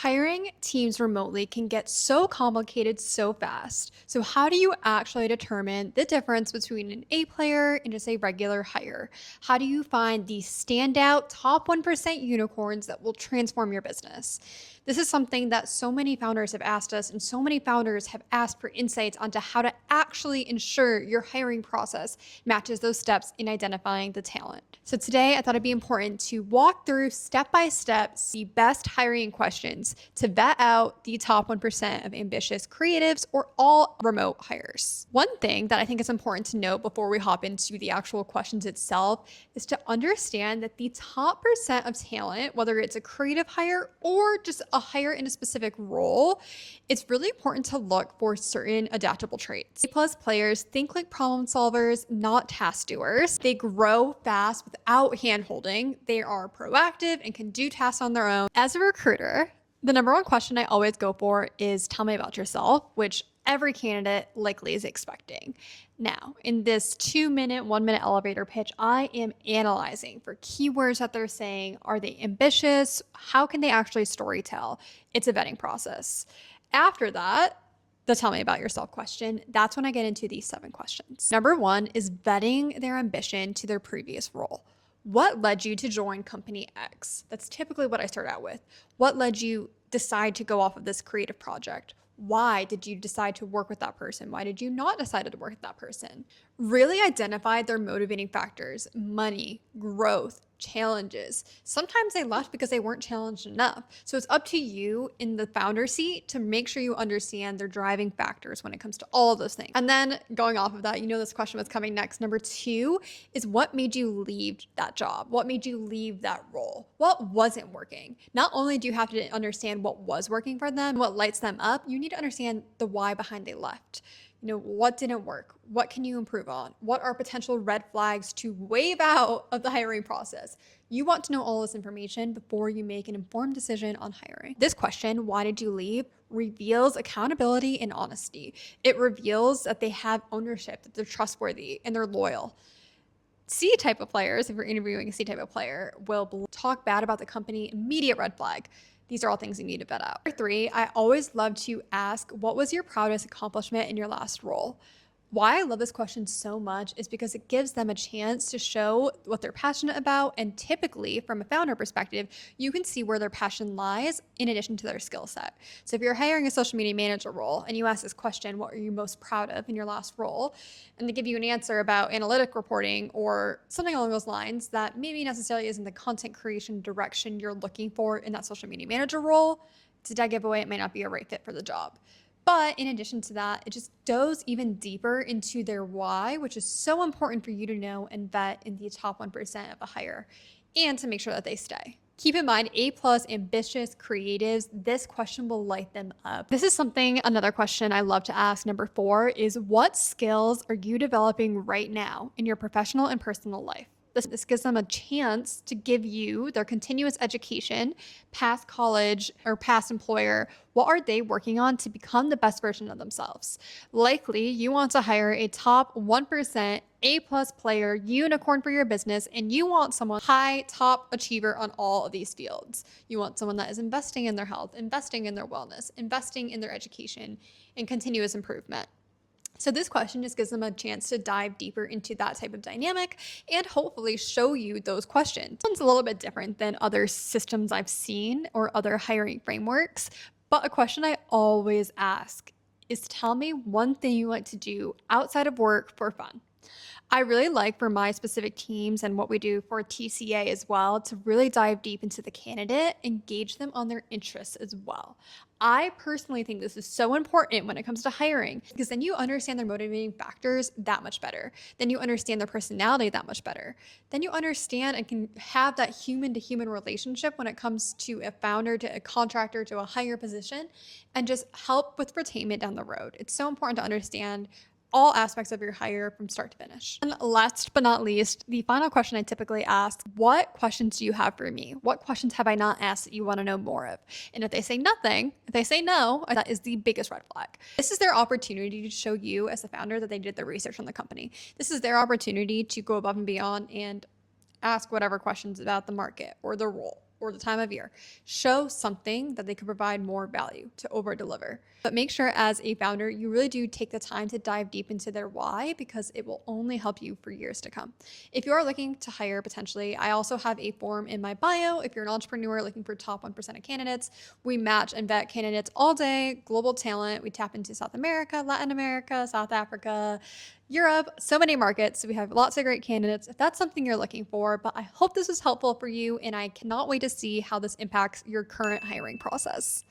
Hiring teams remotely can get so complicated so fast. So, how do you actually determine the difference between an A player and just a regular hire? How do you find the standout top 1% unicorns that will transform your business? This is something that so many founders have asked us, and so many founders have asked for insights onto how to actually ensure your hiring process matches those steps in identifying the talent. So, today I thought it'd be important to walk through step by step the best hiring questions to vet out the top 1% of ambitious creatives or all remote hires. One thing that I think is important to note before we hop into the actual questions itself is to understand that the top percent of talent, whether it's a creative hire or just a hire in a specific role, it's really important to look for certain adaptable traits. A plus players think like problem solvers, not task doers. They grow fast without hand holding. They are proactive and can do tasks on their own. As a recruiter, the number one question I always go for is tell me about yourself, which every candidate likely is expecting. Now, in this 2-minute, 1-minute elevator pitch, I am analyzing for keywords that they're saying. Are they ambitious? How can they actually storytell? It's a vetting process. After that, the tell me about yourself question, that's when I get into these 7 questions. Number 1 is vetting their ambition to their previous role. What led you to join company X? That's typically what I start out with. What led you decide to go off of this creative project? Why did you decide to work with that person? Why did you not decide to work with that person? Really identify their motivating factors: money, growth, challenges. Sometimes they left because they weren't challenged enough. So it's up to you in the founder seat to make sure you understand their driving factors when it comes to all of those things. And then going off of that, you know this question was coming next. Number 2 is what made you leave that job? What made you leave that role? What wasn't working? Not only do you have to understand what was working for them, what lights them up, you need to understand the why behind they left. What didn't work? What can you improve on? What are potential red flags to wave out of the hiring process? You want to know all this information before you make an informed decision on hiring. This question, why did you leave, reveals accountability and honesty. It reveals that they have ownership, that they're trustworthy, and they're loyal. C type of players, if you're interviewing a C type of player, will talk bad about the company, immediate red flag. These are all things you need to vet out. Number 3, I always love to ask, what was your proudest accomplishment in your last role? Why I love this question so much is because it gives them a chance to show what they're passionate about. And typically, from a founder perspective, you can see where their passion lies in addition to their skill set. So if you're hiring a social media manager role and you ask this question, what are you most proud of in your last role? And they give you an answer about analytic reporting or something along those lines that maybe necessarily isn't the content creation direction you're looking for in that social media manager role, it's a dead giveaway. It may not be a right fit for the job. But in addition to that, it just goes even deeper into their why, which is so important for you to know and vet in the top 1% of a hire and to make sure that they stay. Keep in mind, A+ ambitious creatives, this question will light them up. This is another question I love to ask. Number 4 is, what skills are you developing right now in your professional and personal life? This gives them a chance to give you their continuous education, past college or past employer. What are they working on to become the best version of themselves? Likely, you want to hire a top 1% A+ player unicorn for your business, and you want someone high top achiever on all of these fields. You want someone that is investing in their health, investing in their wellness, investing in their education, and continuous improvement. So this question just gives them a chance to dive deeper into that type of dynamic and hopefully show you those questions. This one's a little bit different than other systems I've seen or other hiring frameworks, but a question I always ask is, tell me one thing you like to do outside of work for fun. I really like, for my specific teams and what we do for TCA as well, to really dive deep into the candidate, engage them on their interests as well. I personally think this is so important when it comes to hiring, because then you understand their motivating factors that much better. Then you understand their personality that much better. Then you understand and can have that human to human relationship when it comes to a founder, to a contractor, to a higher position, and just help with retainment down the road. It's so important to understand all aspects of your hire from start to finish. And last but not least, the final question I typically ask, what questions do you have for me? What questions have I not asked that you want to know more of? And if they say nothing, if they say no, that is the biggest red flag. This is their opportunity to show you as the founder that they did the research on the company. This is their opportunity to go above and beyond and ask whatever questions about the market or the role or the time of year. Show something that they could provide more value to over deliver. But make sure as a founder, you really do take the time to dive deep into their why because it will only help you for years to come. If you are looking to hire potentially, I also have a form in my bio. If you're an entrepreneur looking for top 1% of candidates, we match and vet candidates all day, global talent. We tap into South America, Latin America, South Africa, Europe, so many markets. So we have lots of great candidates if that's something you're looking for. But I hope this was helpful for you, and I cannot wait to see how this impacts your current hiring process.